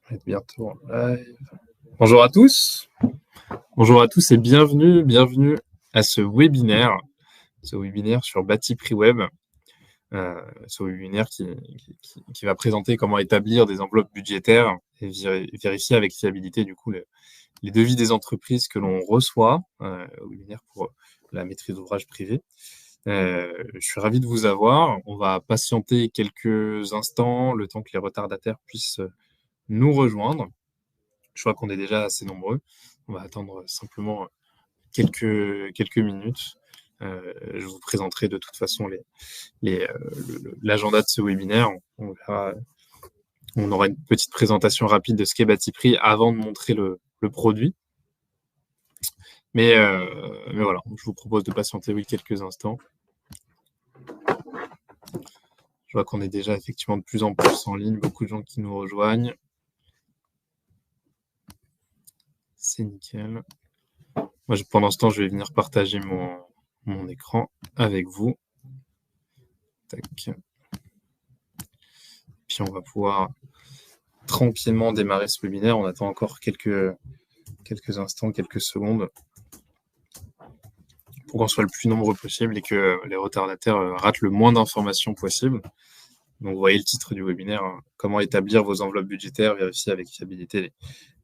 On va être bientôt en live. Bonjour à tous. Bonjour à tous et bienvenue à ce webinaire sur Batiprix Web. Ce webinaire qui va présenter comment établir des enveloppes budgétaires et vérifier avec fiabilité du coup les devis des entreprises que l'on reçoit. Webinaire pour la maîtrise d'ouvrage privé. Je suis ravi de vous avoir. On va patienter quelques instants, le temps que les retardataires puissent nous rejoindre. Je vois qu'on est déjà assez nombreux. On va attendre simplement quelques minutes. Je vous présenterai de toute façon l'agenda de ce webinaire. On aura une petite présentation rapide de ce qu'est Batiprix avant de montrer le produit. Mais voilà, je vous propose de patienter quelques instants. Je vois qu'on est déjà effectivement de plus en plus en ligne, beaucoup de gens qui nous rejoignent. C'est nickel. Moi, pendant ce temps, je vais venir partager mon écran avec vous. Tac. Puis on va pouvoir tranquillement démarrer ce webinaire. On attend encore quelques instants, quelques secondes pour qu'on soit le plus nombreux possible et que les retardataires ratent le moins d'informations possible. Donc, vous voyez le titre du webinaire, hein, comment établir vos enveloppes budgétaires, vérifier avec fiabilité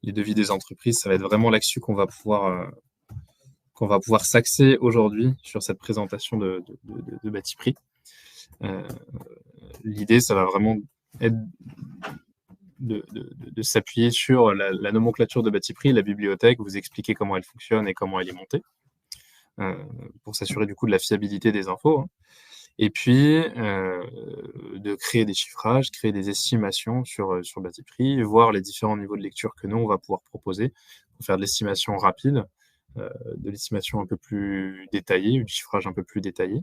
les devis des entreprises. Ça va être vraiment là-dessus qu'on va pouvoir s'axer aujourd'hui sur cette présentation de Batiprix. L'idée, ça va vraiment être de s'appuyer sur la nomenclature de Batiprix, la bibliothèque, vous expliquer comment elle fonctionne et comment elle est montée, pour s'assurer du coup de la fiabilité des infos. Hein. Et puis, de créer des chiffrages, créer des estimations sur Batiprix, voir les différents niveaux de lecture que nous, on va pouvoir proposer pour faire de l'estimation rapide, de l'estimation un peu plus détaillée, du chiffrage un peu plus détaillé.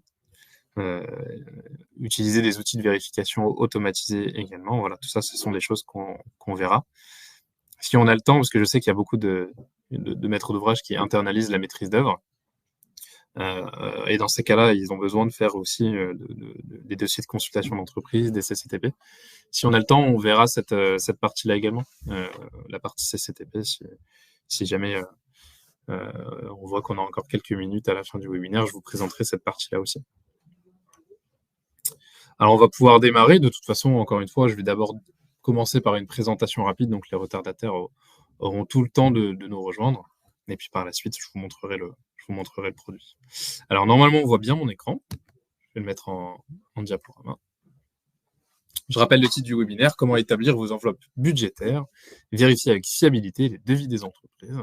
Utiliser des outils de vérification automatisés également. Voilà, tout ça, ce sont des choses qu'on verra. Si on a le temps, parce que je sais qu'il y a beaucoup de maîtres d'ouvrage qui internalisent la maîtrise d'œuvre, et dans ces cas-là, ils ont besoin de faire aussi des dossiers de consultation d'entreprise, des CCTP. Si on a le temps, on verra cette partie-là également, la partie CCTP, si jamais on voit qu'on a encore quelques minutes à la fin du webinaire, je vous présenterai cette partie-là aussi. Alors, on va pouvoir démarrer. De toute façon, encore une fois, je vais d'abord commencer par une présentation rapide, donc les retardataires auront tout le temps de nous rejoindre. Et puis par la suite, je vous montrerai le produit. Alors, normalement, on voit bien mon écran. Je vais le mettre en diaporama. Je rappelle le titre du webinaire, comment établir vos enveloppes budgétaires, vérifier avec fiabilité les devis des entreprises.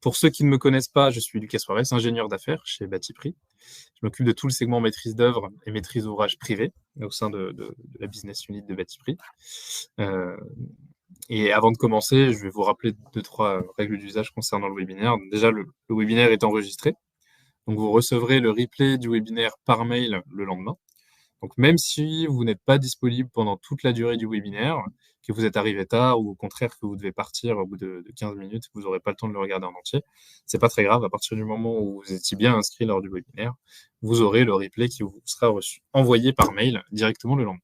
Pour ceux qui ne me connaissent pas, je suis Lucas Suarez, ingénieur d'affaires chez Batiprix. Je m'occupe de tout le segment maîtrise d'œuvre et maîtrise d'ouvrage privé au sein de la business unit de Batiprix. Et avant de commencer, je vais vous rappeler 2-3 règles d'usage concernant le webinaire. Déjà, le webinaire est enregistré. Donc, vous recevrez le replay du webinaire par mail le lendemain. Donc, même si vous n'êtes pas disponible pendant toute la durée du webinaire, que vous êtes arrivé tard ou au contraire que vous devez partir au bout de 15 minutes, vous n'aurez pas le temps de le regarder en entier, c'est pas très grave. À partir du moment où vous étiez bien inscrit lors du webinaire, vous aurez le replay qui vous sera envoyé par mail directement le lendemain.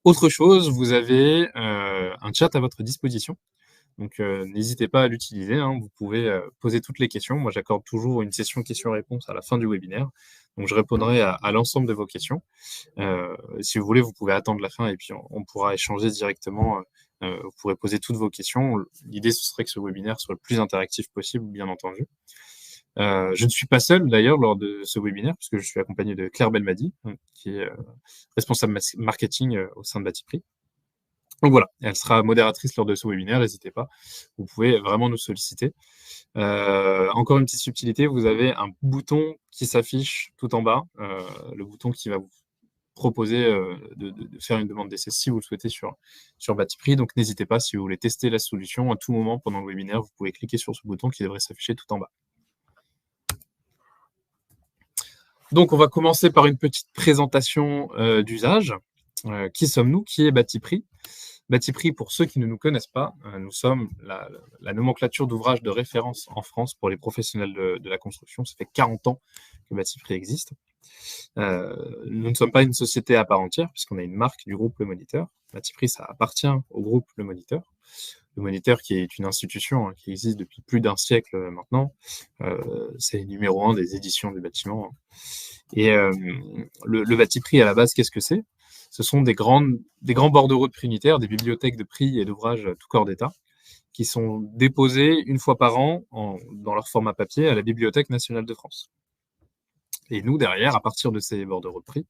Autre chose, vous avez un chat à votre disposition. Donc, n'hésitez pas à l'utiliser. Hein. Vous pouvez poser toutes les questions. Moi, j'accorde toujours une session questions-réponses à la fin du webinaire. Donc, je répondrai à l'ensemble de vos questions. Si vous voulez, vous pouvez attendre la fin et puis on pourra échanger directement. Vous pourrez poser toutes vos questions. L'idée, ce serait que ce webinaire soit le plus interactif possible, bien entendu. Je ne suis pas seul, d'ailleurs, lors de ce webinaire, puisque je suis accompagné de Claire Belmadi, qui est responsable marketing au sein de Batiprix. Donc voilà, elle sera modératrice lors de ce webinaire, n'hésitez pas, vous pouvez vraiment nous solliciter. Encore une petite subtilité, vous avez un bouton qui s'affiche tout en bas, le bouton qui va vous proposer de faire une demande d'essai si vous le souhaitez sur Batiprix. Donc n'hésitez pas, si vous voulez tester la solution, à tout moment pendant le webinaire, vous pouvez cliquer sur ce bouton qui devrait s'afficher tout en bas. Donc on va commencer par une petite présentation d'usage. Qui sommes-nous? Qui est Batiprix? Batiprix, pour ceux qui ne nous connaissent pas, nous sommes la nomenclature d'ouvrage de référence en France pour les professionnels de la construction. Ça fait 40 ans que Batiprix existe. Nous ne sommes pas une société à part entière, puisqu'on a une marque du groupe Le Moniteur. Batiprix, ça appartient au groupe Le Moniteur. Le Moniteur, qui est une institution qui existe depuis plus d'un siècle maintenant. C'est numéro 1 des éditions du bâtiment. Et le Batiprix, à la base, qu'est-ce que c'est? Ce sont des grands bordereaux de prix unitaires, des bibliothèques de prix et d'ouvrages tout corps d'État, qui sont déposés une fois par an dans leur format papier à la Bibliothèque nationale de France. Et nous, derrière, à partir de ces bordereaux de prix,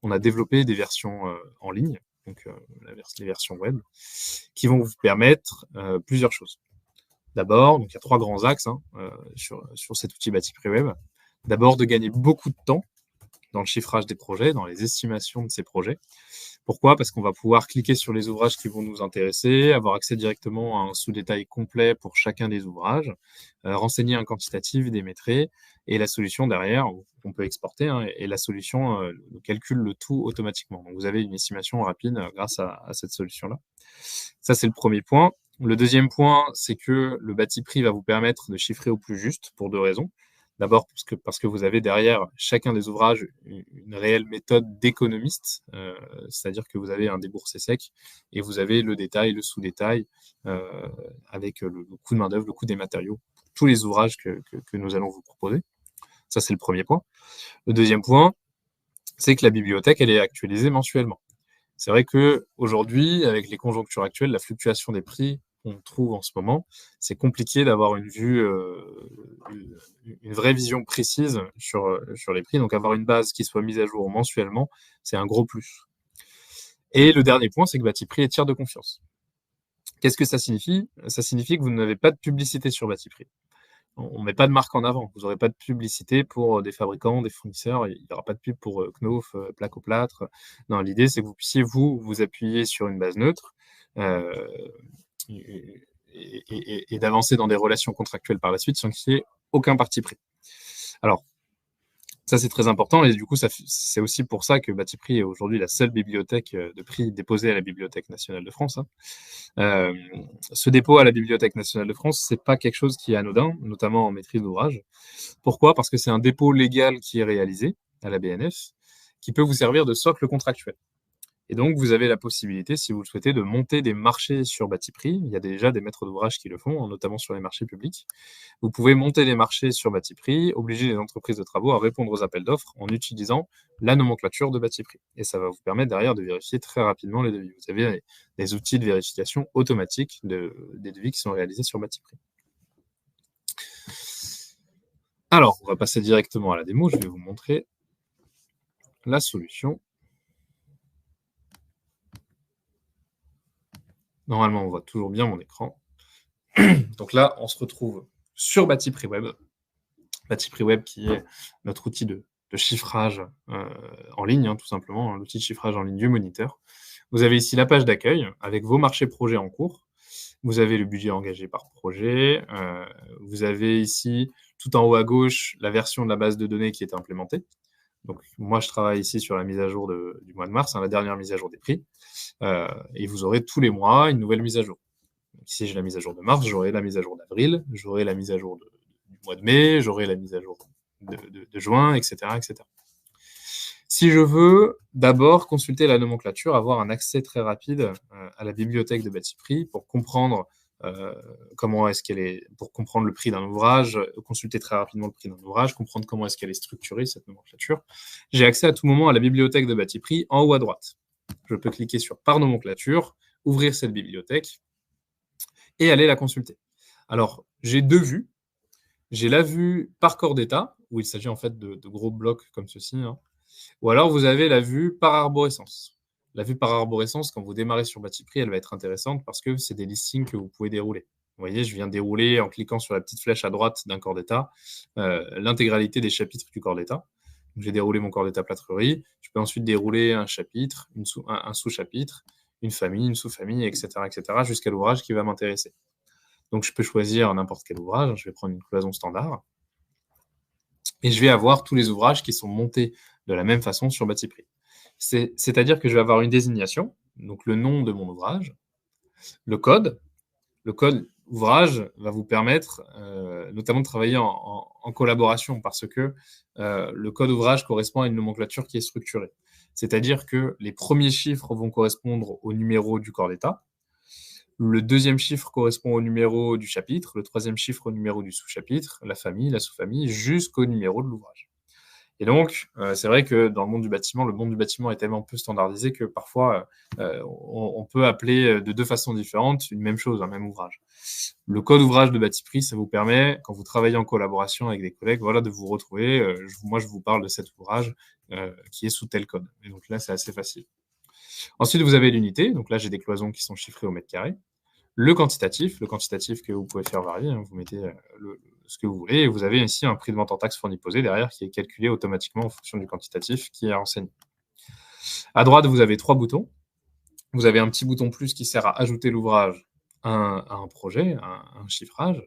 on a développé des versions en ligne, donc les versions web, qui vont vous permettre plusieurs choses. D'abord, donc il y a 3 grands axes sur cet outil Batiprix Web. D'abord, de gagner beaucoup de temps dans le chiffrage des projets, dans les estimations de ces projets. Pourquoi? Parce qu'on va pouvoir cliquer sur les ouvrages qui vont nous intéresser, avoir accès directement à un sous-détail complet pour chacun des ouvrages, renseigner un quantitatif, des métriques, et la solution derrière, on peut exporter, et la solution calcule le tout automatiquement. Donc vous avez une estimation rapide grâce à cette solution-là. Ça, c'est le premier point. Le deuxième point, c'est que le Batiprix va vous permettre de chiffrer au plus juste pour 2 raisons. D'abord, parce que vous avez derrière chacun des ouvrages une réelle méthode d'économiste, c'est-à-dire que vous avez un déboursé sec et vous avez le détail, le sous-détail, avec le coût de main-d'œuvre, le coût des matériaux, pour tous les ouvrages que nous allons vous proposer. Ça, c'est le premier point. Le deuxième point, c'est que la bibliothèque, elle est actualisée mensuellement. C'est vrai qu'aujourd'hui, avec les conjonctures actuelles, la fluctuation des prix qu'on trouve en ce moment, c'est compliqué d'avoir une vraie vision précise sur les prix. Donc avoir une base qui soit mise à jour mensuellement, c'est un gros plus. Et le dernier point, c'est que Batiprix est tiers de confiance. Qu'est-ce que ça signifie? Ça signifie que vous n'avez pas de publicité sur Batiprix. On ne met pas de marque en avant. Vous n'aurez pas de publicité pour des fabricants, des fournisseurs. Il n'y aura pas de pub pour Knauf, Plaque au plâtre. Non, l'idée, c'est que vous puissiez vous appuyer sur une base neutre et d'avancer dans des relations contractuelles par la suite sans qu'il y ait aucun parti pris. Alors, ça, c'est très important. Et du coup, c'est aussi pour ça que Batiprix est aujourd'hui la seule bibliothèque de prix déposée à la Bibliothèque nationale de France. Ce dépôt à la Bibliothèque nationale de France, c'est pas quelque chose qui est anodin, notamment en maîtrise d'ouvrage. Pourquoi? Parce que c'est un dépôt légal qui est réalisé à la BNF, qui peut vous servir de socle contractuel. Et donc, vous avez la possibilité, si vous le souhaitez, de monter des marchés sur Batiprix. Il y a déjà des maîtres d'ouvrage qui le font, notamment sur les marchés publics. Vous pouvez monter des marchés sur Batiprix, obliger les entreprises de travaux à répondre aux appels d'offres en utilisant la nomenclature de Batiprix. Et ça va vous permettre derrière de vérifier très rapidement les devis. Vous avez des outils de vérification automatique des devis qui sont réalisés sur Batiprix. Alors, on va passer directement à la démo. Je vais vous montrer la solution. Normalement, on voit toujours bien mon écran. Donc là, on se retrouve sur Batiprix Web. Batiprix Web qui est notre outil de chiffrage en ligne, tout simplement, l'outil de chiffrage en ligne du Moniteur. Vous avez ici la page d'accueil avec vos marchés projets en cours. Vous avez le budget engagé par projet. Vous avez ici, tout en haut à gauche, la version de la base de données qui est implémentée. Donc, moi, je travaille ici sur la mise à jour du mois de mars, la dernière mise à jour des prix. Et vous aurez tous les mois une nouvelle mise à jour. Donc, ici, j'ai la mise à jour de mars, j'aurai la mise à jour d'avril, j'aurai la mise à jour du mois de mai, j'aurai la mise à jour de juin, etc., etc. Si je veux d'abord consulter la nomenclature, avoir un accès très rapide à la bibliothèque de Batiprix pour comprendre comment est-ce qu'elle est, pour comprendre le prix d'un ouvrage, consulter très rapidement le prix d'un ouvrage, comprendre comment est-ce qu'elle est structurée, cette nomenclature. J'ai accès à tout moment à la bibliothèque de Batiprix en haut à droite. Je peux cliquer sur Par nomenclature, ouvrir cette bibliothèque et aller la consulter. Alors, j'ai 2 vues. J'ai la vue par corps d'État, où il s'agit en fait de gros blocs comme ceci, ou alors vous avez la vue par arborescence. La vue par arborescence, quand vous démarrez sur Batiprix, elle va être intéressante parce que c'est des listings que vous pouvez dérouler. Vous voyez, je viens dérouler en cliquant sur la petite flèche à droite d'un corps d'État l'intégralité des chapitres du corps d'État. J'ai déroulé mon corps d'État plâtrerie. Je peux ensuite dérouler un chapitre, un sous-chapitre, une famille, une sous-famille, etc., jusqu'à l'ouvrage qui va m'intéresser. Donc, je peux choisir n'importe quel ouvrage. Je vais prendre une cloison standard. Et je vais avoir tous les ouvrages qui sont montés de la même façon sur Batiprix. C'est-à-dire que je vais avoir une désignation, donc le nom de mon ouvrage, le code ouvrage va vous permettre notamment de travailler en collaboration parce que le code ouvrage correspond à une nomenclature qui est structurée. C'est-à-dire que les premiers chiffres vont correspondre au numéro du corps d'état, le deuxième chiffre correspond au numéro du chapitre, le troisième chiffre au numéro du sous-chapitre, la famille, la sous-famille, jusqu'au numéro de l'ouvrage. Et donc, c'est vrai que dans le monde du bâtiment est tellement peu standardisé que parfois, on peut appeler de deux façons différentes une même chose, un même ouvrage. Le code ouvrage de Batiprix, ça vous permet, quand vous travaillez en collaboration avec des collègues, voilà, de vous retrouver. Moi, je vous parle de cet ouvrage qui est sous tel code. Et donc là, c'est assez facile. Ensuite, vous avez l'unité. Donc là, j'ai des cloisons qui sont chiffrées au mètre carré. Le quantitatif que vous pouvez faire varier, hein, vous mettez ce que vous voulez, et vous avez ici un prix de vente en taxe fourni posé derrière qui est calculé automatiquement en fonction du quantitatif qui est renseigné. À droite, vous avez 3 boutons. Vous avez un petit bouton plus qui sert à ajouter l'ouvrage à un projet, à un chiffrage.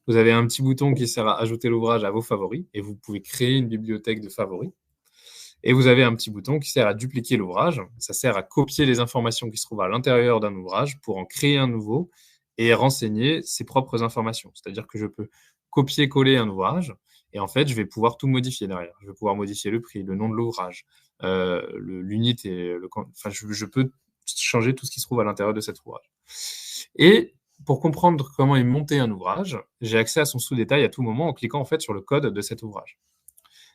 Vous avez un petit bouton qui sert à ajouter l'ouvrage à vos favoris, et vous pouvez créer une bibliothèque de favoris. Et vous avez un petit bouton qui sert à dupliquer l'ouvrage. Ça sert à copier les informations qui se trouvent à l'intérieur d'un ouvrage pour en créer un nouveau et renseigner ses propres informations. C'est-à-dire que je peux copier-coller un ouvrage et en fait, je vais pouvoir tout modifier derrière. Je vais pouvoir modifier le prix, le nom de l'ouvrage, l'unité. Enfin, je peux changer tout ce qui se trouve à l'intérieur de cet ouvrage. Et pour comprendre comment est monté un ouvrage, j'ai accès à son sous-détail à tout moment en cliquant en fait sur le code de cet ouvrage.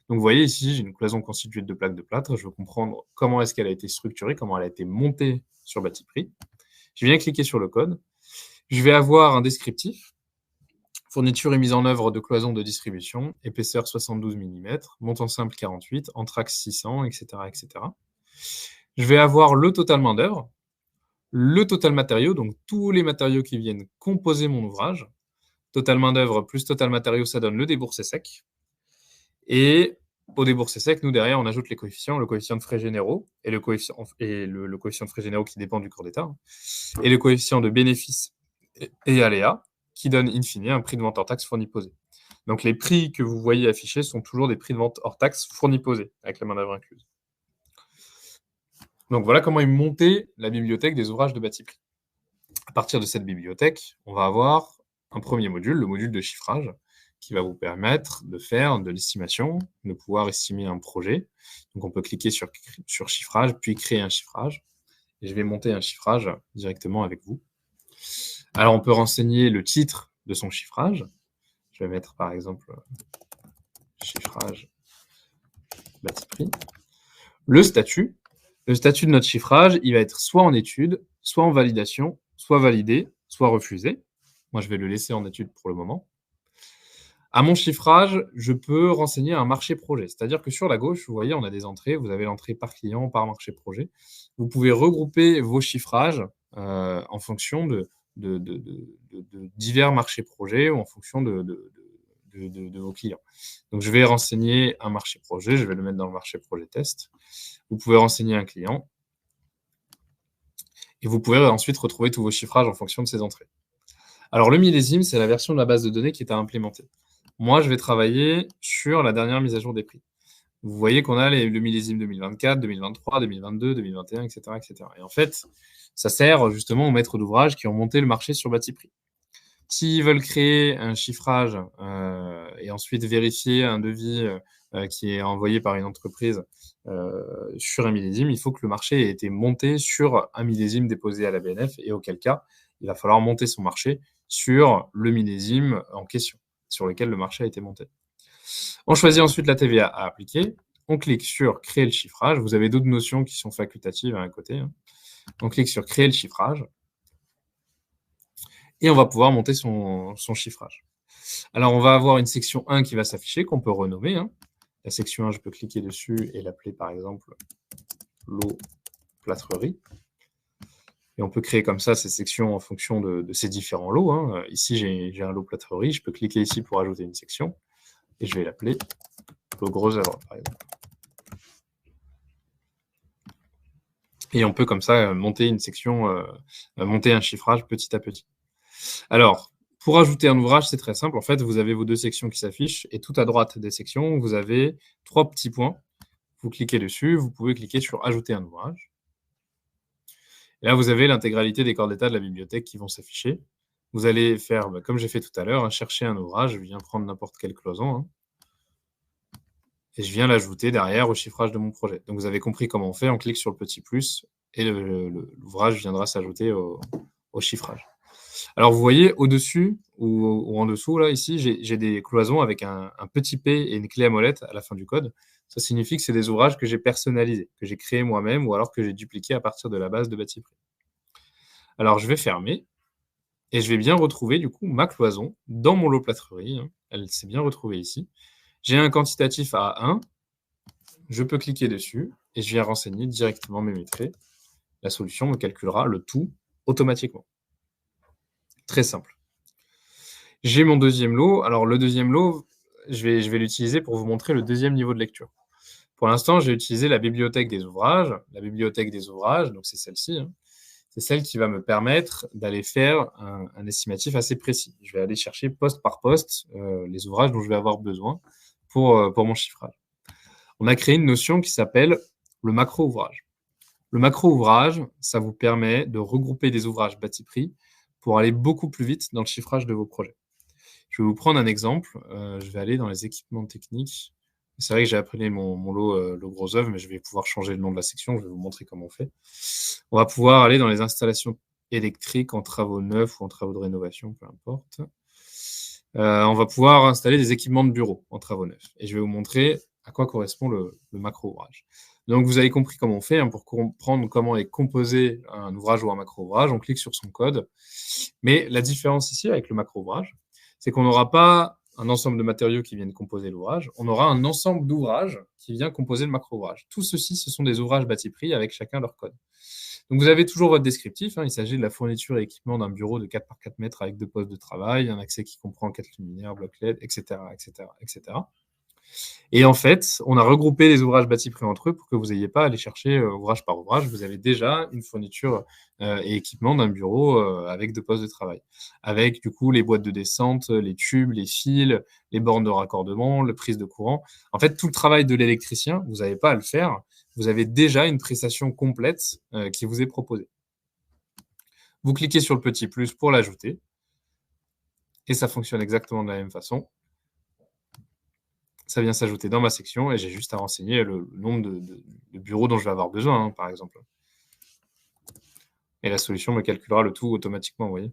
Donc, vous voyez ici, j'ai une cloison constituée de plaques de plâtre. Je veux comprendre comment est-ce qu'elle a été structurée, comment elle a été montée sur Batiprix. Je viens cliquer sur le code. Je vais avoir un descriptif. Fourniture et mise en œuvre de cloisons de distribution, épaisseur 72 mm, montant simple 48, entraxe 600, etc., etc. Je vais avoir le total main d'œuvre, le total matériau, donc tous les matériaux qui viennent composer mon ouvrage. Total main d'œuvre plus total matériau, ça donne le déboursé sec. Et au déboursé sec, nous, derrière, on ajoute les coefficients, le coefficient de frais généraux et le coefficient de frais généraux qui dépend du corps d'état, et le coefficient de bénéfice et aléa qui donne in fine un prix de vente hors taxe fourni posé. Donc les prix que vous voyez affichés sont toujours des prix de vente hors taxe fourni posé avec la main-d'œuvre incluse. Donc voilà comment est montée la bibliothèque des ouvrages de Batiprix. À partir de cette bibliothèque, on va avoir un premier module, le module de chiffrage, qui va vous permettre de faire de l'estimation, de pouvoir estimer un projet. Donc on peut cliquer sur chiffrage, puis créer un chiffrage. Et je vais monter un chiffrage directement avec vous. Alors on peut renseigner le titre de son chiffrage. Je vais mettre par exemple chiffrage Batiprix. Le statut. Le statut de notre chiffrage, il va être soit en étude, soit en validation, soit validé, soit refusé. Moi, je vais le laisser en étude pour le moment. À mon chiffrage, je peux renseigner un marché projet. C'est-à-dire que sur la gauche, vous voyez, on a des entrées. Vous avez l'entrée par client, par marché projet. Vous pouvez regrouper vos chiffrages en fonction de divers marchés projets ou en fonction de vos clients. Donc, je vais renseigner un marché projet. Je vais le mettre dans le marché projet test. Vous pouvez renseigner un client. Et vous pouvez ensuite retrouver tous vos chiffrages en fonction de ces entrées. Alors, le millésime, c'est la version de la base de données qui est à implémenter. Moi, je vais travailler sur la dernière mise à jour des prix. Vous voyez qu'on a le millésime 2024, 2023, 2022, 2021, etc., etc. Et en fait, ça sert justement aux maîtres d'ouvrage qui ont monté le marché sur Batiprix. S'ils veulent créer un chiffrage et ensuite vérifier un devis qui est envoyé par une entreprise sur un millésime, il faut que le marché ait été monté sur un millésime déposé à la BNF et auquel cas, il va falloir monter son marché sur le millésime en question, sur lequel le marché a été monté. On choisit ensuite la TVA à appliquer. On clique sur créer le chiffrage. Vous avez d'autres notions qui sont facultatives à côté. On clique sur créer le chiffrage. Et on va pouvoir monter son chiffrage. Alors, on va avoir une section 1 qui va s'afficher, qu'on peut renommer. La section 1, je peux cliquer dessus et l'appeler par exemple lot plâtrerie. Et on peut créer comme ça ces sections en fonction de ces différents lots. Ici, j'ai un lot plâtrerie. Je peux cliquer ici pour ajouter une section. Et je vais l'appeler lot gros œuvre, par exemple. Et on peut comme ça monter une section, monter un chiffrage petit à petit. Alors, pour ajouter un ouvrage, c'est très simple. En fait, vous avez vos deux sections qui s'affichent et tout à droite des sections, vous avez 3 petits points. Vous cliquez dessus, vous pouvez cliquer sur ajouter un ouvrage. Et là, vous avez l'intégralité des corps d'état de la bibliothèque qui vont s'afficher. vous allez faire, comme j'ai fait tout à l'heure, chercher un ouvrage, je viens prendre n'importe quelle cloison, et je viens l'ajouter derrière au chiffrage de mon projet. Donc, vous avez compris comment on fait, on clique sur le petit plus, et l'ouvrage viendra s'ajouter au chiffrage. Alors, vous voyez, au-dessus ou en dessous, là, ici, j'ai des cloisons avec un petit P et une clé à molette à la fin du code. Ça signifie que c'est des ouvrages que j'ai personnalisés, que j'ai créés moi-même ou alors que j'ai dupliqués à partir de la base de Batipré. Alors, je vais fermer et je vais bien retrouver, du coup, ma cloison dans mon lot plâtrerie. Elle s'est bien retrouvée ici. J'ai un quantitatif à 1. Je peux cliquer dessus et je viens renseigner directement mes métriques. La solution me calculera le tout automatiquement. Très simple. J'ai mon deuxième lot. Alors, le deuxième lot, je vais l'utiliser pour vous montrer le deuxième niveau de lecture. Pour l'instant, j'ai utilisé la bibliothèque des ouvrages. La bibliothèque des ouvrages, donc c'est celle-ci. C'est celle qui va me permettre d'aller faire un estimatif assez précis. Je vais aller chercher poste par poste les ouvrages dont je vais avoir besoin pour mon chiffrage. On a créé une notion qui s'appelle le macro-ouvrage. Le macro-ouvrage, ça vous permet de regrouper des ouvrages bâti-prix pour aller beaucoup plus vite dans le chiffrage de vos projets. Je vais vous prendre un exemple. Je vais aller dans les équipements techniques. C'est vrai que j'ai appelé mon lot le gros œuvre, mais je vais pouvoir changer le nom de la section. Je vais vous montrer comment on fait. On va pouvoir aller dans les installations électriques en travaux neufs ou en travaux de rénovation, peu importe. On va pouvoir installer des équipements de bureau en travaux neufs. Et je vais vous montrer à quoi correspond le macro-ouvrage. Donc, vous avez compris comment on fait pour comprendre comment est composé un ouvrage ou un macro-ouvrage. On clique sur son code. Mais la différence ici avec le macro-ouvrage, c'est qu'on n'aura pas un ensemble de matériaux qui viennent composer l'ouvrage, on aura un ensemble d'ouvrages qui vient composer le macro-ouvrage. Tout ceci, ce sont des ouvrages bâti-prix avec chacun leur code. Donc, vous avez toujours votre descriptif. Il s'agit de la fourniture et équipement d'un bureau de 4 par 4 mètres avec 2 postes de travail, un accès qui comprend 4 luminaires, blocs LED, etc., etc., etc. Et en fait, on a regroupé les ouvrages bâti-prix entre eux pour que vous n'ayez pas à aller chercher ouvrage par ouvrage. Vous avez déjà une fourniture et équipement d'un bureau avec 2 postes de travail. Avec du coup les boîtes de descente, les tubes, les fils, les bornes de raccordement, le prise de courant. En fait, tout le travail de l'électricien, vous n'avez pas à le faire. Vous avez déjà une prestation complète qui vous est proposée. Vous cliquez sur le petit plus pour l'ajouter. Et ça fonctionne exactement de la même façon. Ça vient s'ajouter dans ma section et j'ai juste à renseigner le nombre de bureaux dont je vais avoir besoin, par exemple. Et la solution me calculera le tout automatiquement, vous voyez.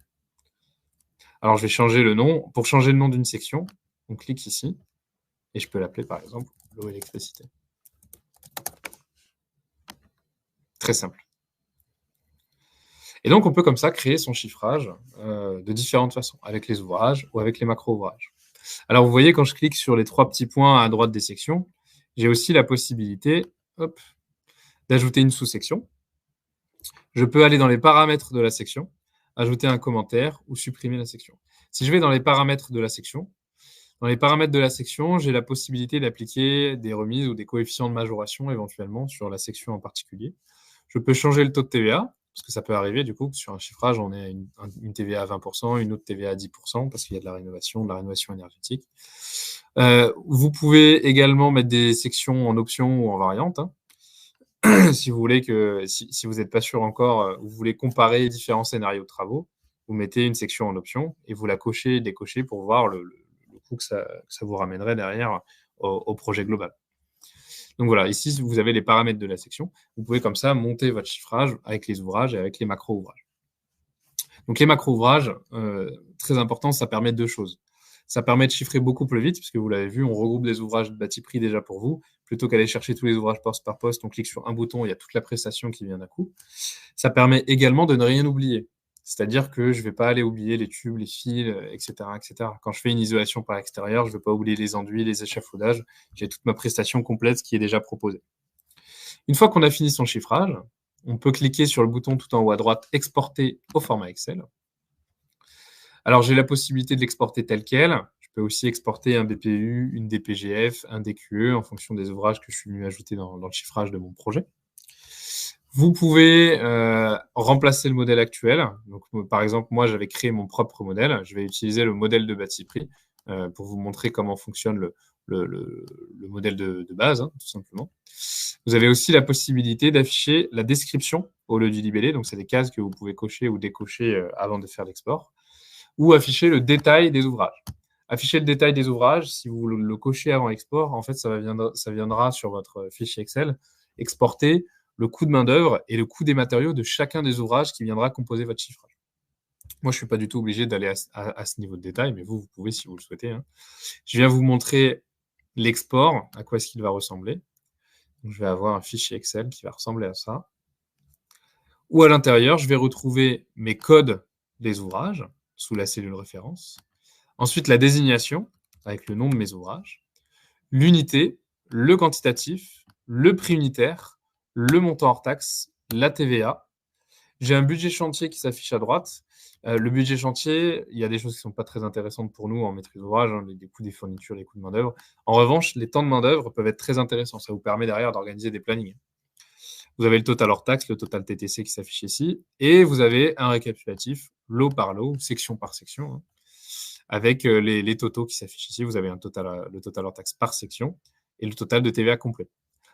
Alors, je vais changer le nom. Pour changer le nom d'une section, on clique ici et je peux l'appeler, par exemple, l'eau électricité. Très simple. Et donc, on peut comme ça créer son chiffrage de différentes façons, avec les ouvrages ou avec les macro-ouvrages. Alors, vous voyez, quand je clique sur les 3 petits points à droite des sections, j'ai aussi la possibilité d'ajouter une sous-section. Je peux aller dans les paramètres de la section, ajouter un commentaire ou supprimer la section. Si je vais dans les paramètres de la section, j'ai la possibilité d'appliquer des remises ou des coefficients de majoration éventuellement sur la section en particulier. Je peux changer le taux de TVA, parce que ça peut arriver du coup que sur un chiffrage, on ait une TVA à 20%, une autre TVA à 10%, parce qu'il y a de la rénovation énergétique. Vous pouvez également mettre des sections en option ou en variante. Si vous voulez si vous n'êtes pas sûr encore, vous voulez comparer différents scénarios de travaux, vous mettez une section en option et vous la cochez et décochez pour voir le coût que ça vous ramènerait derrière au projet global. Donc voilà, ici, vous avez les paramètres de la section. Vous pouvez comme ça monter votre chiffrage avec les ouvrages et avec les macro-ouvrages. Donc les macro-ouvrages, très important, ça permet 2 choses. Ça permet de chiffrer beaucoup plus vite, puisque vous l'avez vu, on regroupe des ouvrages de bâti-prix déjà pour vous. Plutôt qu'aller chercher tous les ouvrages poste par poste, on clique sur un bouton, il y a toute la prestation qui vient d'un coup. Ça permet également de ne rien oublier. C'est-à-dire que je ne vais pas aller oublier les tubes, les fils, etc., etc. Quand je fais une isolation par l'extérieur, je ne vais pas oublier les enduits, les échafaudages. J'ai toute ma prestation complète qui est déjà proposée. Une fois qu'on a fini son chiffrage, on peut cliquer sur le bouton tout en haut à droite « Exporter au format Excel ». Alors, j'ai la possibilité de l'exporter tel quel. Je peux aussi exporter un BPU, une DPGF, un DQE en fonction des ouvrages que je suis venu ajouter dans le chiffrage de mon projet. Vous pouvez remplacer le modèle actuel. Donc, par exemple, moi, j'avais créé mon propre modèle. Je vais utiliser le modèle de bâti-prix pour vous montrer comment fonctionne le modèle de base, tout simplement. Vous avez aussi la possibilité d'afficher la description au lieu du libellé. Donc, c'est des cases que vous pouvez cocher ou décocher avant de faire l'export. ou afficher le détail des ouvrages. Afficher le détail des ouvrages, si vous le cochez avant export, en fait, ça viendra sur votre fichier Excel exporter le coût de main-d'œuvre et le coût des matériaux de chacun des ouvrages qui viendra composer votre chiffrage. Moi, je ne suis pas du tout obligé d'aller à ce niveau de détail, mais vous pouvez si vous le souhaitez, hein. Je viens vous montrer l'export, à quoi est-ce qu'il va ressembler. Donc, je vais avoir un fichier Excel qui va ressembler à ça. Ou à l'intérieur, je vais retrouver mes codes des ouvrages sous la cellule référence. Ensuite, la désignation avec le nom de mes ouvrages, l'unité, le quantitatif, le prix unitaire, le montant hors taxe, la TVA. J'ai un budget chantier qui s'affiche à droite. Le budget chantier, il y a des choses qui ne sont pas très intéressantes pour nous en maîtrise d'ouvrage, hein, les coûts des fournitures, les coûts de main-d'œuvre. En revanche, les temps de main-d'œuvre peuvent être très intéressants. Ça vous permet derrière d'organiser des plannings. Vous avez le total hors taxe, le total TTC qui s'affiche ici, et vous avez un récapitulatif lot par lot, section par section, hein, avec les totaux qui s'affichent ici. Vous avez le total hors taxe par section et le total de TVA complet.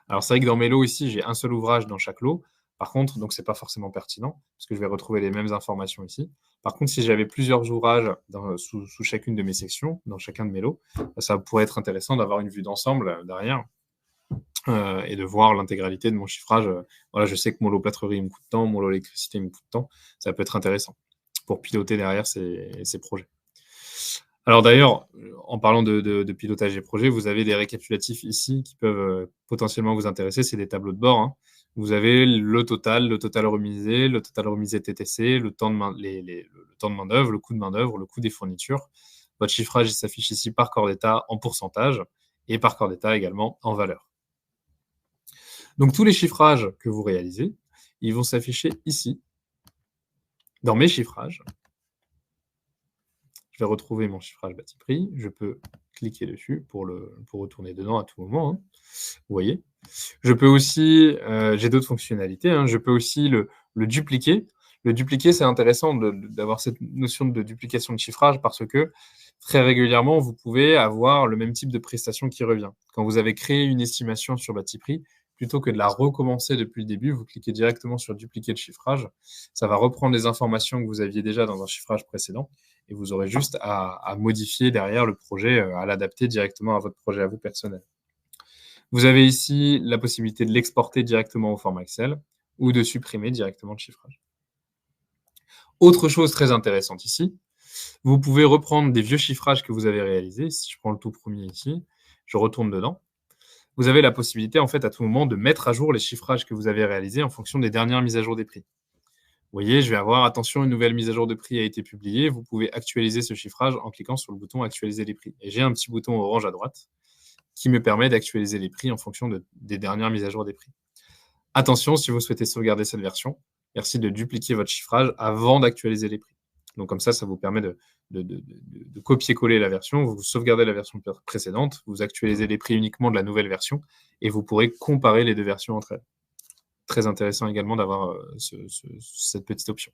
Alors, c'est vrai que dans mes lots ici, j'ai un seul ouvrage dans chaque lot. Par contre, donc c'est pas forcément pertinent, parce que je vais retrouver les mêmes informations ici. Par contre, si j'avais plusieurs ouvrages sous chacune de mes sections, dans chacun de mes lots, ça pourrait être intéressant d'avoir une vue d'ensemble derrière et de voir l'intégralité de mon chiffrage. Voilà, je sais que mon lot plâtrerie me coûte tant, mon lot électricité me coûte tant. Ça peut être intéressant pour piloter derrière ces projets. Alors d'ailleurs, en parlant de pilotage des projets, vous avez des récapitulatifs ici qui peuvent potentiellement vous intéresser. C'est des tableaux de bord, hein. Vous avez le total remisé TTC, le temps de main-d'œuvre, le coût de main-d'œuvre, le coût des fournitures. Votre chiffrage s'affiche ici par corps d'État en pourcentage et par corps d'État également en valeur. Donc tous les chiffrages que vous réalisez, ils vont s'afficher ici, dans mes chiffrages. Je vais retrouver mon chiffrage bâti-prix. Je peux cliquer dessus pour retourner dedans à tout moment, hein. Vous voyez. Je peux aussi, j'ai d'autres fonctionnalités, hein. Je peux aussi le dupliquer. Le dupliquer, c'est intéressant d'avoir cette notion de duplication de chiffrage parce que très régulièrement, vous pouvez avoir le même type de prestation qui revient. Quand vous avez créé une estimation sur bâti-prix, plutôt que de la recommencer depuis le début, vous cliquez directement sur dupliquer le chiffrage. Ça va reprendre les informations que vous aviez déjà dans un chiffrage précédent et vous aurez juste à modifier derrière le projet, à l'adapter directement à votre projet à vous personnel. Vous avez ici la possibilité de l'exporter directement au format Excel ou de supprimer directement le chiffrage. Autre chose très intéressante ici, vous pouvez reprendre des vieux chiffrages que vous avez réalisés. Si je prends le tout premier ici, je retourne dedans. Vous avez la possibilité, en fait, à tout moment, de mettre à jour les chiffrages que vous avez réalisés en fonction des dernières mises à jour des prix. Vous voyez, je vais avoir, attention, une nouvelle mise à jour de prix a été publiée. Vous pouvez actualiser ce chiffrage en cliquant sur le bouton « Actualiser les prix ». Et j'ai un petit bouton orange à droite qui me permet d'actualiser les prix en fonction des dernières mises à jour des prix. Attention, si vous souhaitez sauvegarder cette version, merci de dupliquer votre chiffrage avant d'actualiser les prix. Donc comme ça vous permet de copier-coller la version, vous sauvegardez la version précédente, vous actualisez les prix uniquement de la nouvelle version et vous pourrez comparer les deux versions entre elles. Très intéressant également d'avoir cette petite option.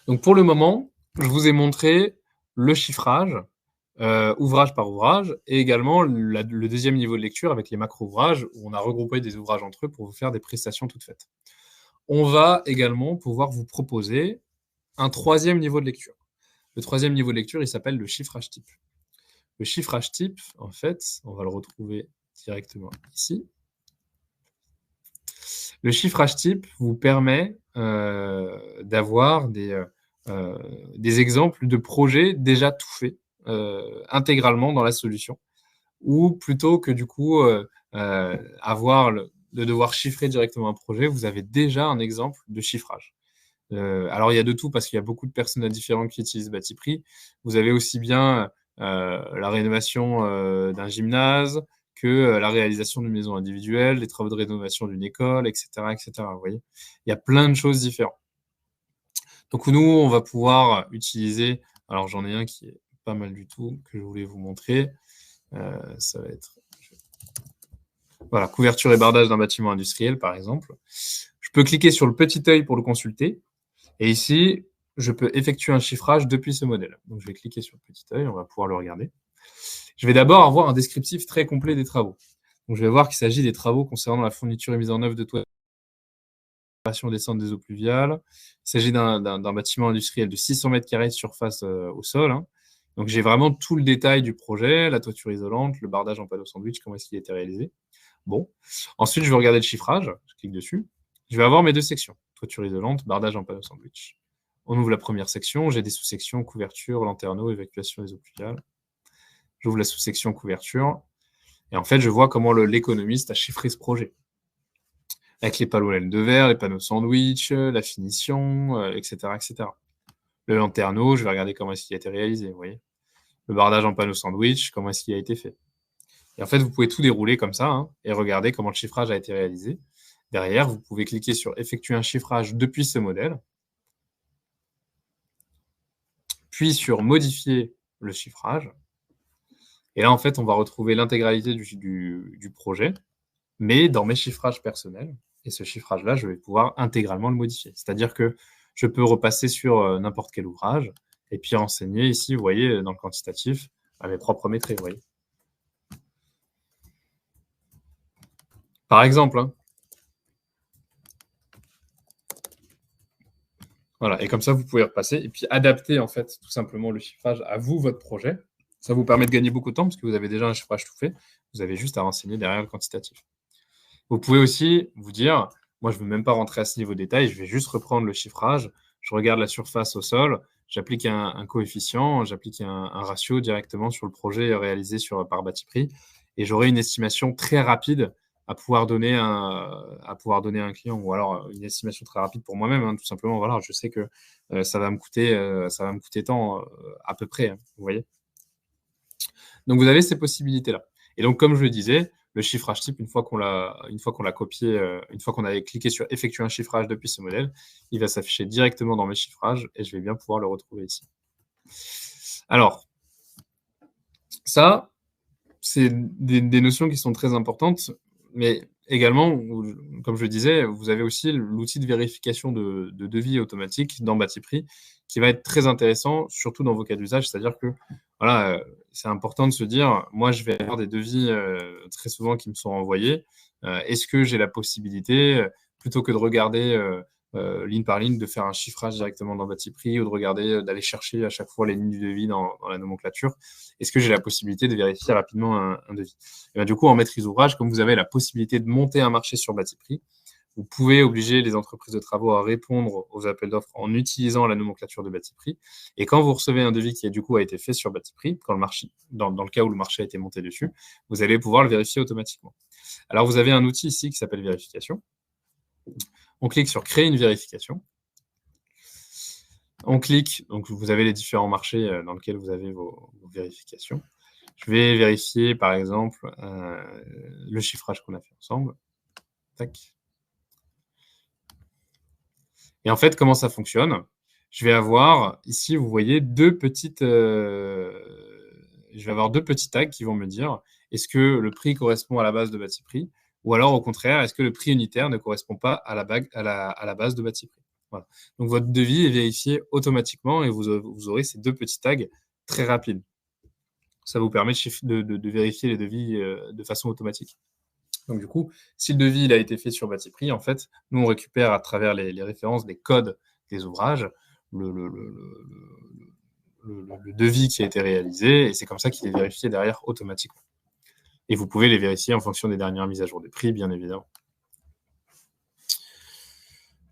Donc pour le moment, je vous ai montré le chiffrage, ouvrage par ouvrage, et également le deuxième niveau de lecture avec les macro-ouvrages où on a regroupé des ouvrages entre eux pour vous faire des prestations toutes faites. On va également pouvoir vous proposer un troisième niveau de lecture. Le troisième niveau de lecture, il s'appelle le chiffrage type. Le chiffrage type, en fait, on va le retrouver directement ici. Le chiffrage type vous permet d'avoir des exemples de projets déjà tout faits intégralement dans la solution, ou plutôt que du coup de devoir chiffrer directement un projet, vous avez déjà un exemple de chiffrage. Alors, il y a de tout parce qu'il y a beaucoup de personnels différents qui utilisent Batiprix. Vous avez aussi bien la rénovation d'un gymnase que la réalisation d'une maison individuelle, les travaux de rénovation d'une école, etc., etc. Vous voyez, il y a plein de choses différentes. Donc, nous, on va pouvoir utiliser... Alors, j'en ai un qui est pas mal du tout, que je voulais vous montrer. Ça va être... Voilà, couverture et bardage d'un bâtiment industriel, par exemple. Je peux cliquer sur le petit œil pour le consulter. Et ici, je peux effectuer un chiffrage depuis ce modèle. Donc, je vais cliquer sur le petit œil, on va pouvoir le regarder. Je vais d'abord avoir un descriptif très complet des travaux. Donc, je vais voir qu'il s'agit des travaux concernant la fourniture et mise en œuvre de toiture. descente des eaux pluviales. Il s'agit d'un bâtiment industriel de 600 mètres carrés de surface au sol. Hein. Donc, j'ai vraiment tout le détail du projet, la toiture isolante, le bardage en panneau sandwich, comment est-ce qu'il a été réalisé. Bon. Ensuite, je vais regarder le chiffrage. Je clique dessus. Je vais avoir mes deux sections. Toiture isolante, bardage en panneau sandwich. On ouvre la première section. J'ai des sous-sections, couverture, lanterneau, évacuation des eaux pluviales. J'ouvre la sous-section couverture. Et en fait, je vois comment l'économiste a chiffré ce projet. Avec les panneaux laine de verre, les panneaux sandwich, la finition, etc., etc. Le lanterneau, je vais regarder comment est-ce qu'il a été réalisé, vous voyez. Le bardage en panneau sandwich, comment est-ce qu'il a été fait. Et en fait, vous pouvez tout dérouler comme ça hein, et regarder comment le chiffrage a été réalisé. Derrière, vous pouvez cliquer sur « Effectuer un chiffrage depuis ce modèle », puis sur « Modifier le chiffrage ». Et là, en fait, on va retrouver l'intégralité du projet, mais dans mes chiffrages personnels. Et ce chiffrage-là, je vais pouvoir intégralement le modifier. C'est-à-dire que je peux repasser sur n'importe quel ouvrage et puis renseigner ici, vous voyez, dans le quantitatif, à mes propres métriques, vous voyez. Par exemple, hein. Voilà, et comme ça, vous pouvez repasser et puis adapter, en fait, tout simplement le chiffrage à vous, votre projet. Ça vous permet de gagner beaucoup de temps parce que vous avez déjà un chiffrage tout fait. Vous avez juste à renseigner derrière le quantitatif. Vous pouvez aussi vous dire, moi, je ne veux même pas rentrer à ce niveau de détail, je vais juste reprendre le chiffrage, je regarde la surface au sol, j'applique un coefficient, j'applique un ratio directement sur le projet réalisé par Batiprix et j'aurai une estimation très rapide à pouvoir donner à un client ou alors une estimation très rapide pour moi-même. Hein, tout simplement, voilà, je sais que ça va me coûter tant à peu près, hein, vous voyez. Donc, vous avez ces possibilités-là. Et donc, comme je le disais, le chiffrage type, une fois qu'on l'a copié, une fois qu'on a cliqué sur effectuer un chiffrage depuis ce modèle, il va s'afficher directement dans mes chiffrages et je vais bien pouvoir le retrouver ici. Alors, ça, c'est des notions qui sont très importantes, mais également, comme je le disais, vous avez aussi l'outil de vérification de devis automatique dans Batiprix qui va être très intéressant, surtout dans vos cas d'usage, c'est-à-dire que voilà, c'est important de se dire, moi, je vais avoir des devis très souvent qui me sont envoyés. Est-ce que j'ai la possibilité, plutôt que de regarder ligne par ligne, de faire un chiffrage directement dans Batiprix ou de regarder, d'aller chercher à chaque fois les lignes du devis dans la nomenclature, est-ce que j'ai la possibilité de vérifier rapidement un devis? Et bien, du coup, en maîtrise ouvrage, comme vous avez la possibilité de monter un marché sur Batiprix, vous pouvez obliger les entreprises de travaux à répondre aux appels d'offres en utilisant la nomenclature de Batiprix. Et quand vous recevez un devis qui du coup a été fait sur Batiprix, dans le cas où le marché a été monté dessus, vous allez pouvoir le vérifier automatiquement. Alors, vous avez un outil ici qui s'appelle vérification. On clique sur créer une vérification. On clique, donc vous avez les différents marchés dans lesquels vous avez vos vérifications. Je vais vérifier, par exemple, le chiffrage qu'on a fait ensemble. Tac. Et en fait, comment ça fonctionne? Je vais avoir, ici, vous voyez, deux petits tags qui vont me dire est-ce que le prix correspond à la base de Batiprix ou alors, au contraire, est-ce que le prix unitaire ne correspond pas à la base de Batiprix. Voilà. Donc, votre devis est vérifié automatiquement et vous aurez ces deux petits tags très rapides. Ça vous permet de vérifier les devis de façon automatique. Donc, du coup, si le devis il a été fait sur Batiprix, en fait, nous, on récupère à travers les références des codes des ouvrages le devis qui a été réalisé et c'est comme ça qu'il est vérifié derrière automatiquement. Et vous pouvez les vérifier en fonction des dernières mises à jour des prix, bien évidemment.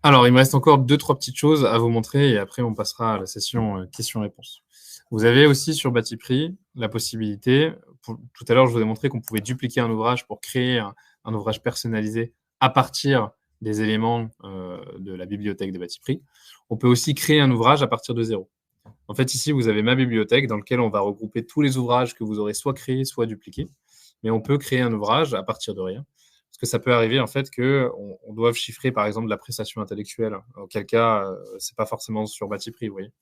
Alors, il me reste encore 2-3 petites choses à vous montrer et après, on passera à la session questions-réponses. Vous avez aussi sur Batiprix la possibilité, tout à l'heure, je vous ai montré qu'on pouvait dupliquer un ouvrage pour créer un ouvrage personnalisé à partir des éléments de la bibliothèque de Batiprix. On peut aussi créer un ouvrage à partir de zéro. En fait, ici, vous avez ma bibliothèque dans laquelle on va regrouper tous les ouvrages que vous aurez soit créés, soit dupliqués. Mais on peut créer un ouvrage à partir de rien. Parce que ça peut arriver en fait qu'on doive chiffrer par exemple la prestation intellectuelle, auquel cas c'est pas forcément sur Batiprix, vous voyez.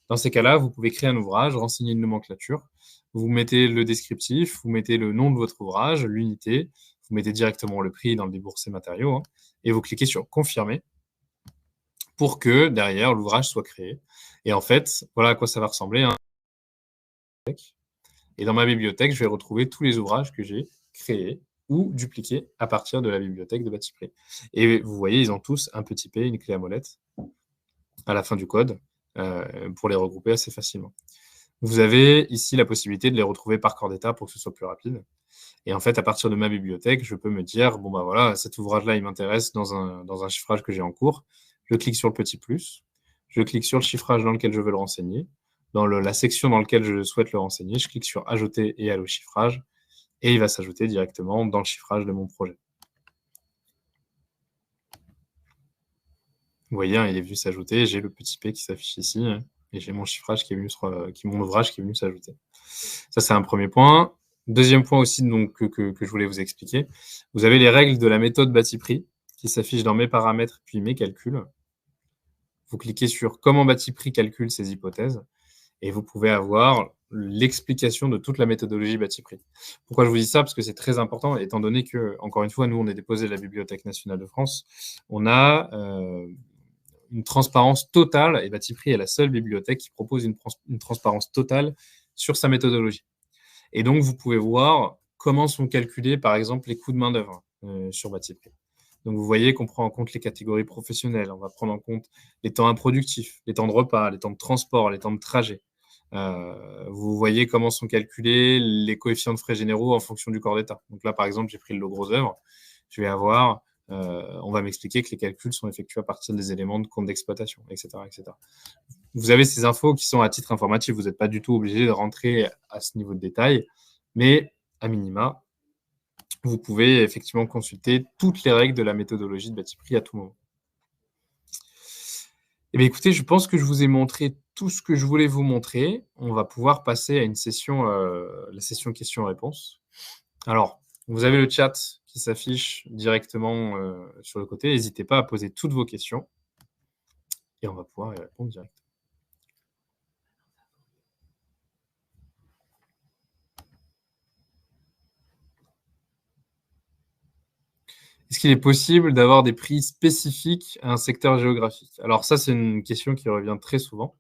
Dans ces cas-là, vous pouvez créer un ouvrage, renseigner une nomenclature, vous mettez le descriptif, vous mettez le nom de votre ouvrage, l'unité, vous mettez directement le prix dans le déboursé matériaux, hein, et vous cliquez sur confirmer pour que derrière l'ouvrage soit créé. Et en fait, voilà à quoi ça va ressembler. Hein. Et dans ma bibliothèque, je vais retrouver tous les ouvrages que j'ai créés ou dupliqués à partir de la bibliothèque de Batiprix. Et vous voyez, ils ont tous un petit p, une clé à molette à la fin du code pour les regrouper assez facilement. Vous avez ici la possibilité de les retrouver par corps d'état pour que ce soit plus rapide. Et en fait, à partir de ma bibliothèque, je peux me dire, bon, bah voilà, cet ouvrage-là, il m'intéresse dans un chiffrage que j'ai en cours. Je clique sur le petit plus. Je clique sur le chiffrage dans lequel je veux le renseigner. Dans la section dans laquelle je souhaite le renseigner, je clique sur ajouter et aller au chiffrage. Et il va s'ajouter directement dans le chiffrage de mon projet. Vous voyez, il est venu s'ajouter. J'ai le petit p qui s'affiche ici. Et j'ai mon chiffrage mon ouvrage qui est venu s'ajouter. Ça, c'est un premier point. Deuxième point aussi donc, que je voulais vous expliquer. Vous avez les règles de la méthode Batiprix qui s'affichent dans mes paramètres puis mes calculs. Vous cliquez sur comment Batiprix calcule ses hypothèses et vous pouvez avoir l'explication de toute la méthodologie Batiprix. Pourquoi je vous dis ça? Parce que c'est très important, étant donné que, encore une fois, nous, on est déposé de la Bibliothèque nationale de France. On a une transparence totale, et Batiprix est la seule bibliothèque qui propose une transparence totale sur sa méthodologie. Et donc, vous pouvez voir comment sont calculés, par exemple, les coûts de main-d'œuvre sur Batiprix. Donc, vous voyez qu'on prend en compte les catégories professionnelles, on va prendre en compte les temps improductifs, les temps de repas, les temps de transport, les temps de trajet. Vous voyez comment sont calculés les coefficients de frais généraux en fonction du corps d'état. Donc là, par exemple, j'ai pris le lot gros œuvre. Je vais avoir, on va m'expliquer que les calculs sont effectués à partir des éléments de compte d'exploitation, etc., etc. Vous avez ces infos qui sont à titre informatif. Vous n'êtes pas du tout obligé de rentrer à ce niveau de détail, mais à minima, vous pouvez effectivement consulter toutes les règles de la méthodologie de Batiprix à tout moment. Eh bien, écoutez, je pense que je vous ai montré tout ce que je voulais vous montrer. On va pouvoir passer à une session, la session questions-réponses. Alors, vous avez le chat qui s'affiche directement sur le côté. N'hésitez pas à poser toutes vos questions et on va pouvoir y répondre directement. Est-ce qu'il est possible d'avoir des prix spécifiques à un secteur géographique? Alors ça, c'est une question qui revient très souvent.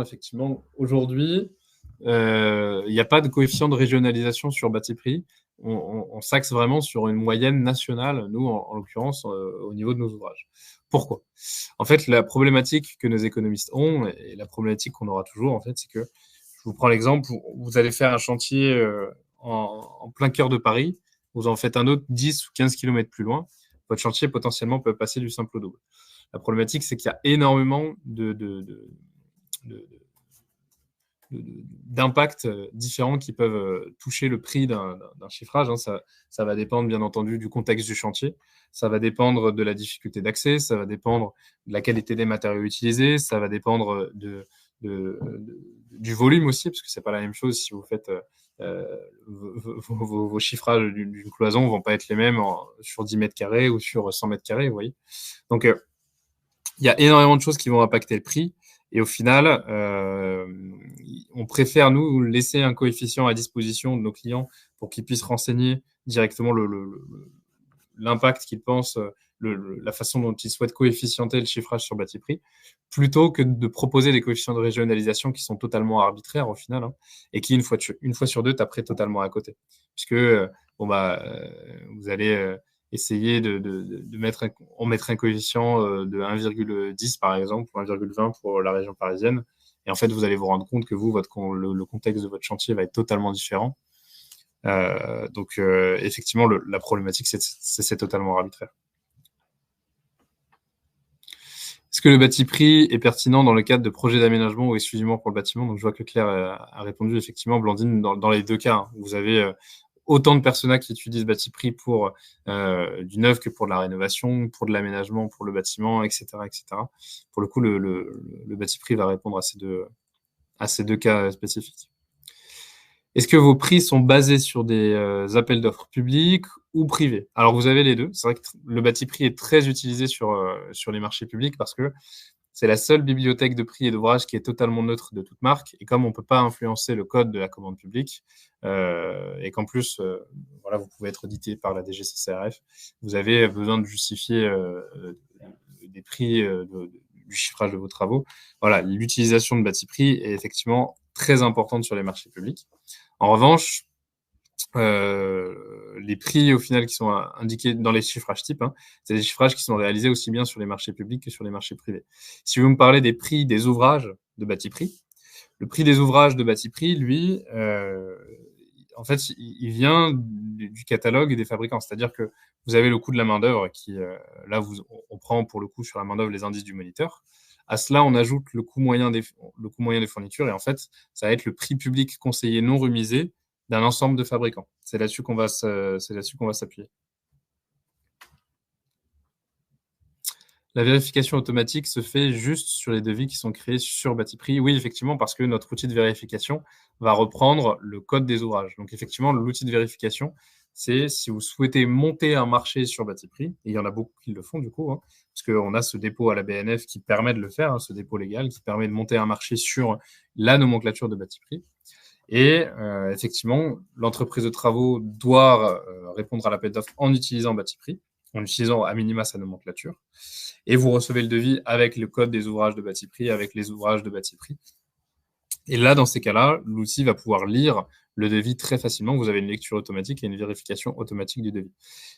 Effectivement. Aujourd'hui, il n'y a pas de coefficient de régionalisation sur Batiprix. On s'axe vraiment sur une moyenne nationale, nous, en l'occurrence, au niveau de nos ouvrages. Pourquoi? En fait, la problématique que nos économistes ont, et la problématique qu'on aura toujours, en fait, c'est que, je vous prends l'exemple, vous allez faire un chantier en plein cœur de Paris, vous en faites un autre 10 ou 15 km plus loin, votre chantier potentiellement peut passer du simple au double. La problématique, c'est qu'il y a énormément d'impacts différents qui peuvent toucher le prix d'un chiffrage. Ça va dépendre, bien entendu, du contexte du chantier. Ça va dépendre de la difficulté d'accès. Ça va dépendre de la qualité des matériaux utilisés. Ça va dépendre du volume aussi, parce que c'est pas la même chose si vous faites vos chiffrages d'une cloison ne vont pas être les mêmes sur 10 mètres carrés ou sur 100 mètres carrés, vous voyez. Donc, il y a énormément de choses qui vont impacter le prix. Et au final, on préfère, nous, laisser un coefficient à disposition de nos clients pour qu'ils puissent renseigner directement l'impact qu'ils pensent, la façon dont ils souhaitent coefficienter le chiffrage sur Batiprix, plutôt que de proposer des coefficients de régionalisation qui sont totalement arbitraires au final, et qui, une fois sur deux, taperaient totalement à côté. Puisque vous allez essayer de mettre un coefficient de 1,10 par exemple, ou 1,20 pour la région parisienne. Et en fait, vous allez vous rendre compte que le contexte de votre chantier va être totalement différent. Donc, effectivement, la problématique, c'est totalement arbitraire. Est-ce que le Batiprix est pertinent dans le cadre de projets d'aménagement ou exclusivement pour le bâtiment? Donc, je vois que Claire a répondu effectivement, Blandine, dans les deux cas. Vous avez autant de personnes qui utilisent Batiprix pour du neuf que pour de la rénovation, pour de l'aménagement, pour le bâtiment, etc., etc. Pour le coup, le Batiprix va répondre à ces deux cas spécifiques. Est-ce que vos prix sont basés sur des appels d'offres publics ou privés? Alors, vous avez les deux. C'est vrai que le Batiprix est très utilisé sur les marchés publics parce que c'est la seule bibliothèque de prix et d'ouvrage qui est totalement neutre de toute marque. Et comme on ne peut pas influencer le code de la commande publique, et qu'en plus, voilà, vous pouvez être audité par la DGCCRF, vous avez besoin de justifier des prix du chiffrage de vos travaux. Voilà, l'utilisation de Batiprix est effectivement très importante sur les marchés publics. En revanche, les prix au final qui sont indiqués dans les chiffrages types, hein, c'est des chiffrages qui sont réalisés aussi bien sur les marchés publics que sur les marchés privés. Si vous me parlez des prix des ouvrages de bâti prix, le prix des ouvrages de bâti prix, lui, en fait, il vient du catalogue et des fabricants. C'est-à-dire que vous avez le coût de la main-d'œuvre qui, là, on prend pour le coup sur la main-d'œuvre les indices du moniteur. À cela, on ajoute le coût moyen des fournitures et en fait, ça va être le prix public conseillé non remisé d'un ensemble de fabricants. C'est là-dessus qu'on va s'appuyer. La vérification automatique se fait juste sur les devis qui sont créés sur Batiprix. Oui, effectivement, parce que notre outil de vérification va reprendre le code des ouvrages. Donc, effectivement, l'outil de vérification, c'est si vous souhaitez monter un marché sur Batiprix, et il y en a beaucoup qui le font du coup, hein, parce qu'on a ce dépôt à la BNF qui permet de le faire, hein, ce dépôt légal qui permet de monter un marché sur la nomenclature de Batiprix. Et effectivement, l'entreprise de travaux doit répondre à l'appel d'offres en utilisant Batiprix, en utilisant à minima sa nomenclature. Et vous recevez le devis avec le code des ouvrages de Batiprix, avec les ouvrages de Batiprix. Et là, dans ces cas-là, l'outil va pouvoir lire le devis très facilement. Vous avez une lecture automatique et une vérification automatique du devis.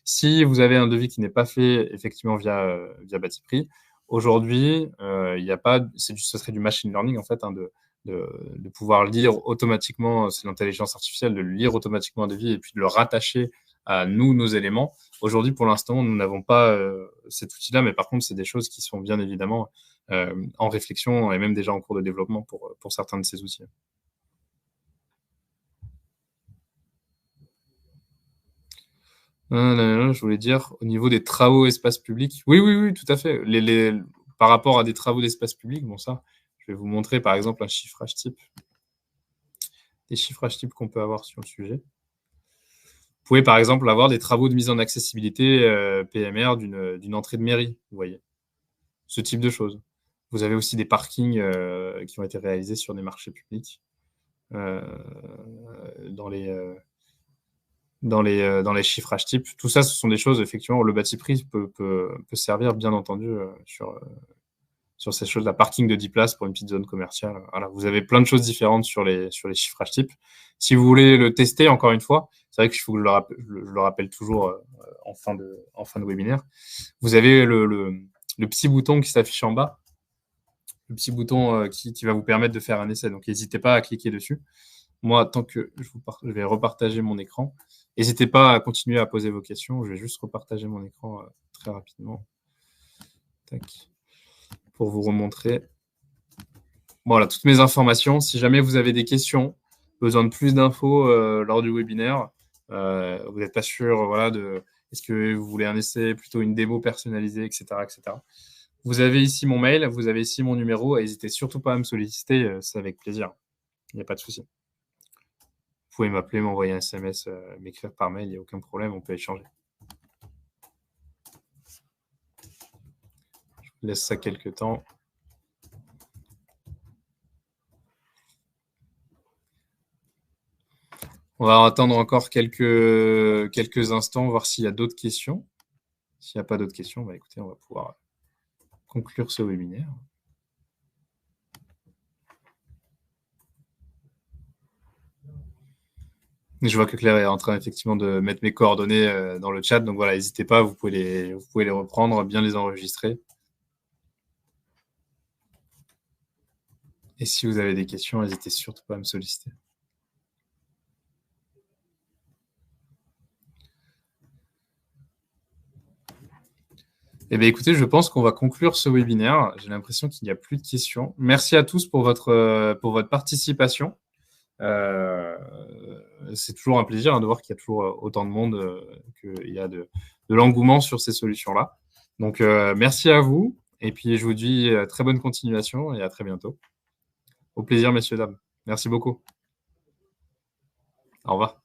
Si vous avez un devis qui n'est pas fait effectivement via Batiprix, aujourd'hui, il n'y a pas, ce serait du machine learning en fait, hein, de pouvoir lire automatiquement, c'est l'intelligence artificielle, de lire automatiquement un devis et puis de le rattacher à nous, nos éléments. Aujourd'hui, pour l'instant, nous n'avons pas cet outil-là, mais par contre, c'est des choses qui sont bien évidemment en réflexion et même déjà en cours de développement pour certains de ces outils. Je voulais dire, au niveau des travaux espace public, oui, tout à fait. Par rapport à des travaux d'espace public, bon ça, je vais vous montrer par exemple un chiffrage type, des chiffrages types qu'on peut avoir sur le sujet. Vous pouvez par exemple avoir des travaux de mise en accessibilité PMR d'une entrée de mairie, vous voyez, ce type de choses. Vous avez aussi des parkings qui ont été réalisés sur des marchés publics dans les chiffrages types. Tout ça, ce sont des choses, effectivement, où le Batiprix peut servir, bien entendu, sur ces choses, la parking de 10 places pour une petite zone commerciale. Voilà, vous avez plein de choses différentes sur les chiffrages types. Si vous voulez le tester, encore une fois, c'est vrai qu'il faut que je le rappelle toujours en fin de webinaire. Vous avez le petit bouton qui s'affiche en bas, le petit bouton qui va vous permettre de faire un essai. Donc, n'hésitez pas à cliquer dessus. Moi, tant que je vais repartager mon écran, n'hésitez pas à continuer à poser vos questions. Je vais juste repartager mon écran très rapidement. Tac. Pour vous remontrer. Voilà, toutes mes informations. Si jamais vous avez des questions, besoin de plus d'infos lors du webinaire, vous n'êtes pas sûr, voilà, est-ce que vous voulez un essai, plutôt une démo personnalisée, etc., etc. Vous avez ici mon mail, vous avez ici mon numéro, et n'hésitez surtout pas à me solliciter, c'est avec plaisir. Il n'y a pas de souci. Vous pouvez m'appeler, m'envoyer un SMS, m'écrire par mail, il n'y a aucun problème, on peut échanger. Je vous laisse ça quelques temps. On va attendre encore quelques instants, voir s'il y a d'autres questions. S'il n'y a pas d'autres questions, bah écoutez, on va pouvoir conclure ce webinaire. Je vois que Claire est en train effectivement de mettre mes coordonnées dans le chat, donc voilà, n'hésitez pas, vous pouvez les reprendre, bien les enregistrer. Et si vous avez des questions, n'hésitez surtout pas à me solliciter. Eh bien, écoutez, je pense qu'on va conclure ce webinaire. J'ai l'impression qu'il n'y a plus de questions. Merci à tous pour votre participation. C'est toujours un plaisir de voir qu'il y a toujours autant de monde, qu'il y a de l'engouement sur ces solutions-là. Donc, merci à vous. Et puis, je vous dis très bonne continuation et à très bientôt. Au plaisir, messieurs, dames. Merci beaucoup. Au revoir.